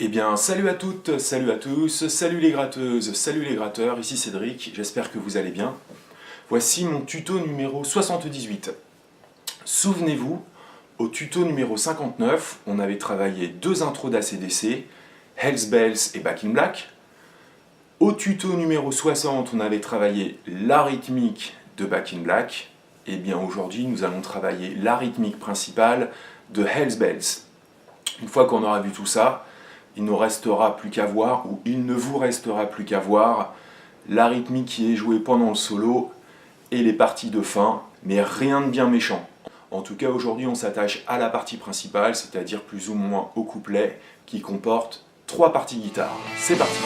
Eh bien, salut à toutes, salut à tous, salut les gratteuses, salut les gratteurs, ici Cédric, j'espère que vous allez bien. Voici mon tuto numéro 78. Souvenez-vous, au tuto numéro 59, on avait travaillé deux intros d'ACDC, Hells Bells et Back in Black. Au tuto numéro 60, on avait travaillé la rythmique de Back in Black. Et bien aujourd'hui, nous allons travailler la rythmique principale de Hells Bells. Une fois qu'on aura vu tout ça, il ne restera plus qu'à voir, ou il ne vous restera plus qu'à voir, la rythmique qui est jouée pendant le solo et les parties de fin, mais rien de bien méchant. En tout cas, aujourd'hui, on s'attache à la partie principale, c'est-à-dire plus ou moins au couplet, qui comporte 3 parties guitare. C'est parti!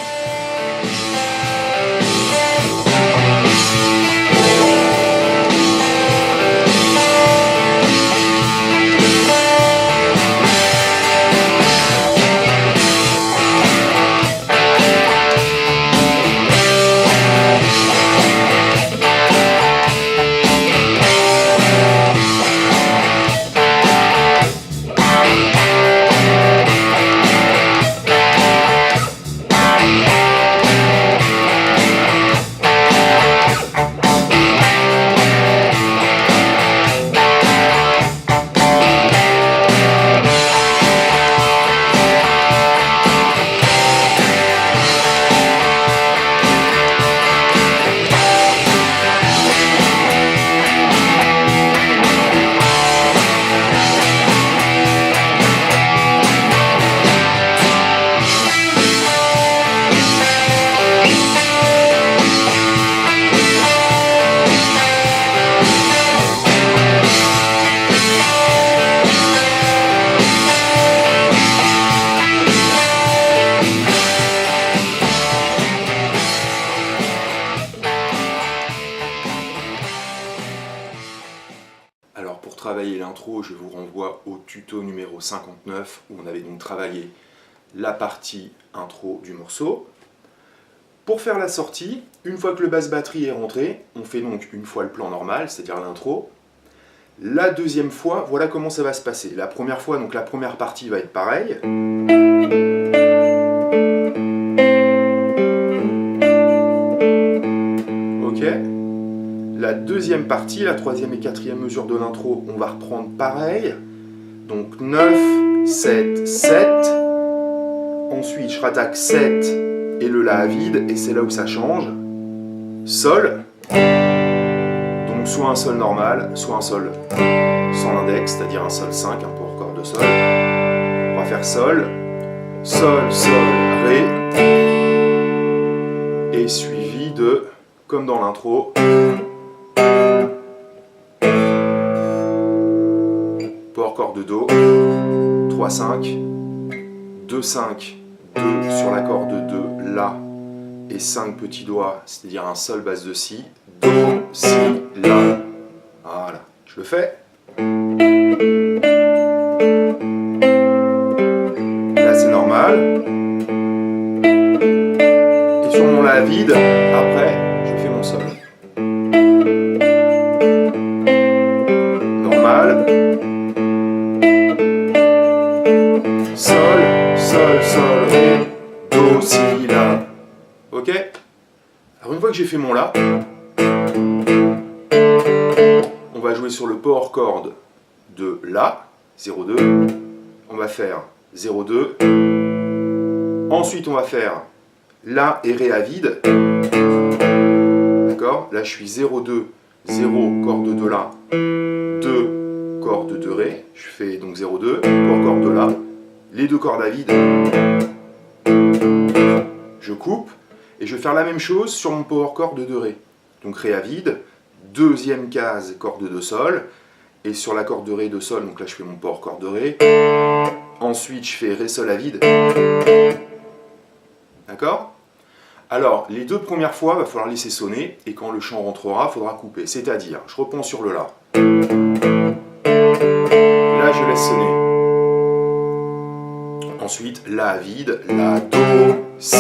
Alors pour travailler l'intro, je vous renvoie au tuto numéro 59 où on avait donc travaillé la partie intro du morceau. Pour faire la sortie, une fois que le basse batterie est rentré, on fait donc une fois le plan normal, c'est-à-dire l'intro. La deuxième fois, voilà comment ça va se passer. La première fois, donc la première partie va être pareille. Ok. La deuxième partie, la troisième et quatrième mesure de l'intro, on va reprendre pareil. Donc 9, 7, 7. Ensuite, je rattaque 7 et le La à vide, et c'est là où ça change. Sol. Donc soit un Sol normal, soit un Sol sans l'index, c'est-à-dire un Sol 5, un pour accord de Sol. On va faire Sol, Sol, Sol, Ré. Et suivi de, comme dans l'intro, pour accord de Do, 3, 5, 2, 5, 2 sur l'accord de 2, La, et 5 petits doigts, c'est-à-dire un Sol basse de Si, Do, Si, La. Voilà, je le fais. Là c'est normal. Et sur mon La vide, après, je fais mon Sol. Normal. Sol, Sol, Sol, Ré, Do, Si, La. Ok? Alors une fois que j'ai fait mon La, on va jouer sur le power chord de La, 0,2. On va faire 0,2. Ensuite, on va faire La et Ré à vide. D'accord? Là, je suis 0,2, 0, corde de La, 2, corde de Ré. Je fais donc 0,2, power chord de La. Les deux cordes à vide. Je coupe. Et je vais faire la même chose sur mon power chord de Ré. Donc Ré à vide, deuxième case, corde de Sol, et sur la corde de Ré de Sol, donc là je fais mon power chord de Ré. Ensuite je fais Ré Sol à vide. D'accord? Alors, les deux premières fois, il va falloir laisser sonner, et quand le chant rentrera, il faudra couper. C'est-à-dire, je reprends sur le La. Là je laisse sonner. Ensuite, La à vide, La, Do, Si.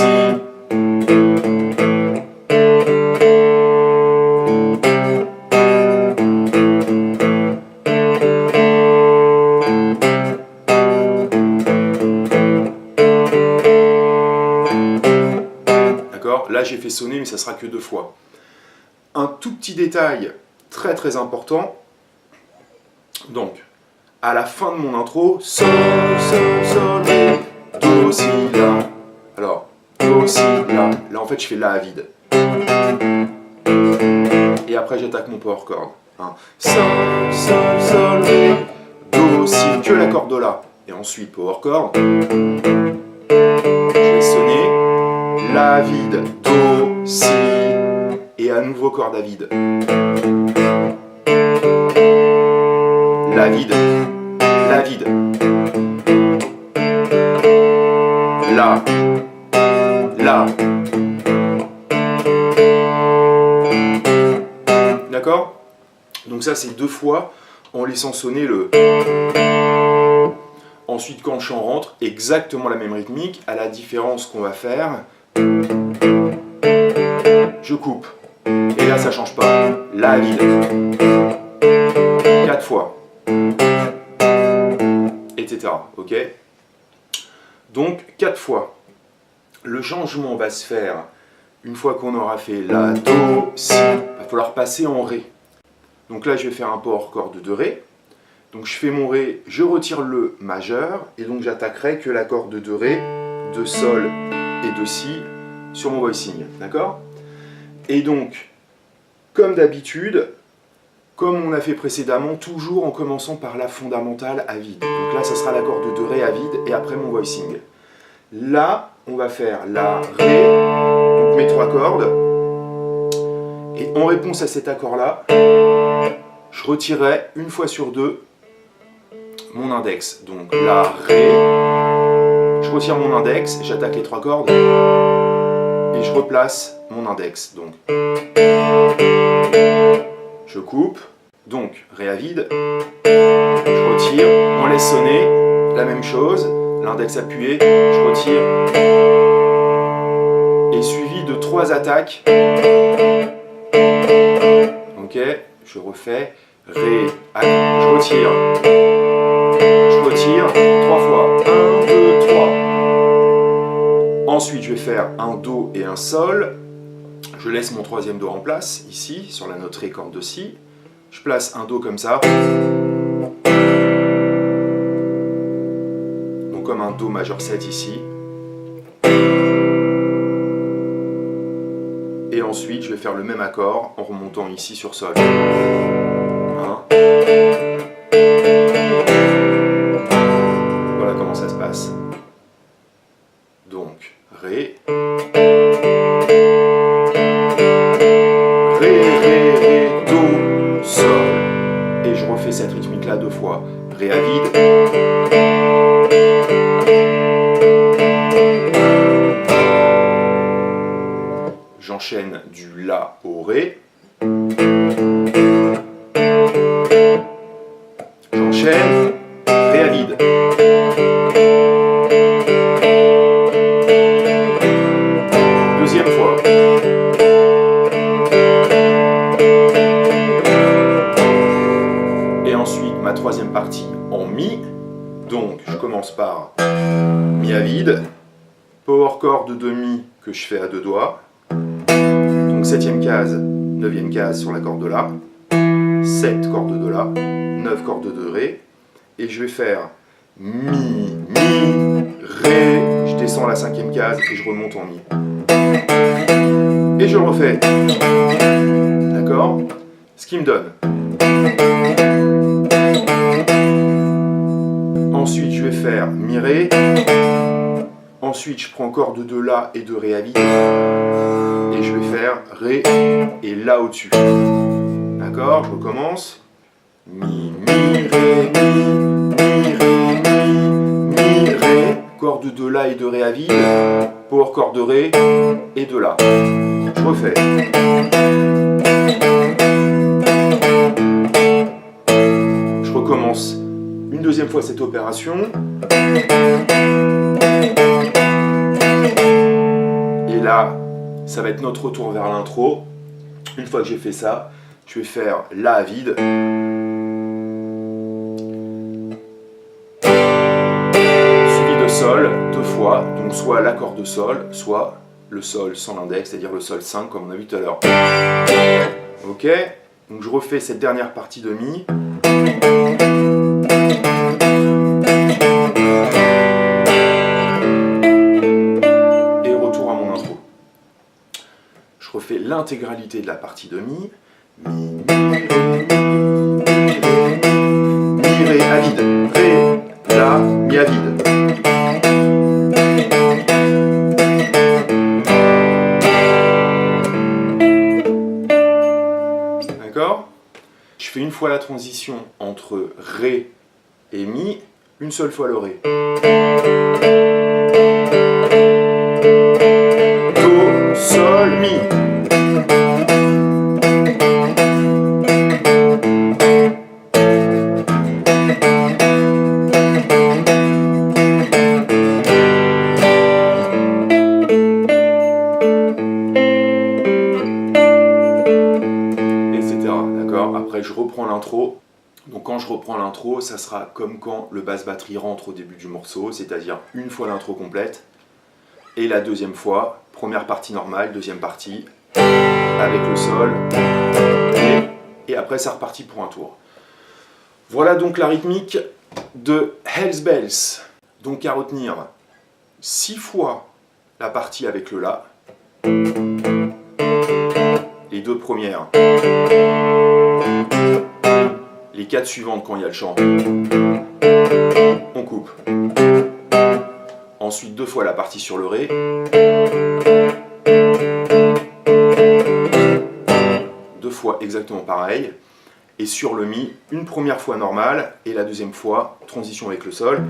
D'accord? Là, j'ai fait sonner, mais ça sera que 2 fois. Un tout petit détail très très important. Donc, à la fin de mon intro, sol, sol, sol, ré, do, si, la. Alors, do, si, la. Là, en fait, je fais la à vide. Et après, j'attaque mon power chord. Hein. Sol, sol, sol, ré, do, si, que la corde de la. Et ensuite, power chord. Je vais sonner la à vide, do, si, et à nouveau corde à vide. La vide, la vide, la, la. D'accord? Donc ça c'est 2 fois en laissant sonner le. Ensuite quand le chant rentre, exactement la même rythmique, à la différence qu'on va faire, je coupe. Et là ça change pas. La vide. 4 fois. Etc. Ok? Donc 4 fois. Le changement va se faire une fois qu'on aura fait la, do, si. Il va falloir passer en ré. Donc là je vais faire un power chord de ré. Donc je fais mon ré, je retire le majeur et donc j'attaquerai que la corde de ré, de sol et de si sur mon voicing. D'accord? Et donc, comme d'habitude, comme on a fait précédemment, toujours en commençant par la fondamentale à vide. Donc là, ça sera l'accord de ré à vide et après mon voicing. Là, on va faire la, ré, donc mes 3 cordes. Et en réponse à cet accord-là, je retirerai une fois sur 2 mon index. Donc la, ré, je retire mon index, j'attaque les 3 cordes et je replace mon index. Donc je coupe, donc ré à vide, je retire, on laisse sonner, la même chose, l'index appuyé, je retire, et suivi de 3 attaques. Ok, je refais, ré, je retire, 3 fois, 1, 2, 3. Ensuite je vais faire un do et un sol. Je laisse mon 3e do en place, ici, sur la note ré, corde de si. Je place un do comme ça. Donc comme un do majeur 7 ici. Et ensuite, je vais faire le même accord en remontant ici sur sol. Voilà comment ça se passe. Donc, ré. Je refais cette rythmique là 2 fois. Ré à vide. J'enchaîne du la au ré. J'enchaîne. Ré à vide. Deuxième fois. Ma 3e partie en mi, donc je commence par mi à vide, power chord de mi que je fais à 2 doigts, donc 7e case, 9e case sur la corde de la, 7 cordes de la, 9 cordes de ré, et je vais faire mi, ré, je descends à la 5e case et je remonte en mi. Et je le refais, d'accord? Ce qui me donne. Ensuite, je vais faire mi ré. Ensuite, je prends corde de la et de ré à vide. Et je vais faire ré et la au-dessus. D'accord? Je recommence. Mi, ré, mi, ré. Corde de la et de ré à vide. Power corde de ré et de la. Je refais. Je recommence une 2e fois cette opération. Et là, ça va être notre retour vers l'intro. Une fois que j'ai fait ça, je vais faire la à vide. Suivi de sol 2 fois, donc soit l'accord de sol, soit le sol sans l'index, c'est-à-dire le sol 5 comme on a vu tout à l'heure. Ok, donc je refais cette dernière partie de Mi. Et retour à mon intro. Je refais l'intégralité de la partie de Mi. Mi, Ré, A vide, Ré, La, Mi à vide. D'accord ? Je fais une fois la transition entre Ré et Mi, une seule fois le Ré. Do, Sol, Mi. Après, je reprends l'intro. Donc quand je reprends l'intro, ça sera comme quand le basse batterie rentre au début du morceau, c'est-à-dire une fois l'intro complète, et la deuxième fois, première partie normale, deuxième partie, avec le sol, et après ça repartit pour un tour. Voilà donc la rythmique de Hells Bells. Donc à retenir 6 fois la partie avec le La, les 2 premières, les 4 suivantes quand il y a le chant, on coupe. Ensuite 2 fois la partie sur le Ré, 2 fois exactement pareil, et sur le Mi, une première fois normale, et la deuxième fois, transition avec le Sol.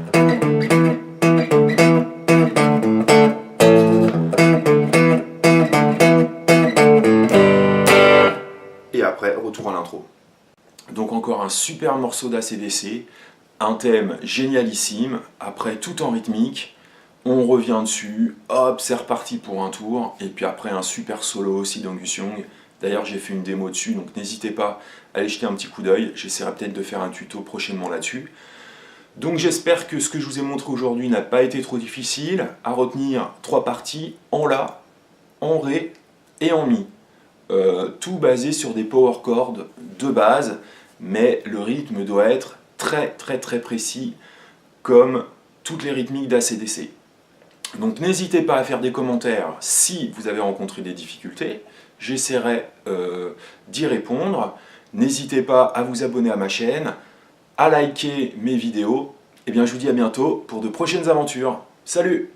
Et après, retour à l'intro. Donc encore un super morceau d'ACDC, un thème génialissime, après tout en rythmique, on revient dessus, hop, c'est reparti pour un tour, et puis après un super solo aussi d'Angus Young. D'ailleurs j'ai fait une démo dessus, donc n'hésitez pas à aller jeter un petit coup d'œil, j'essaierai peut-être de faire un tuto prochainement là-dessus. Donc j'espère que ce que je vous ai montré aujourd'hui n'a pas été trop difficile, à retenir 3 parties, en La, en Ré et en Mi. Tout basé sur des power chords de base, mais le rythme doit être très précis, comme toutes les rythmiques d'ACDC. Donc n'hésitez pas à faire des commentaires si vous avez rencontré des difficultés, j'essaierai d'y répondre. N'hésitez pas à vous abonner à ma chaîne, à liker mes vidéos, et bien je vous dis à bientôt pour de prochaines aventures. Salut!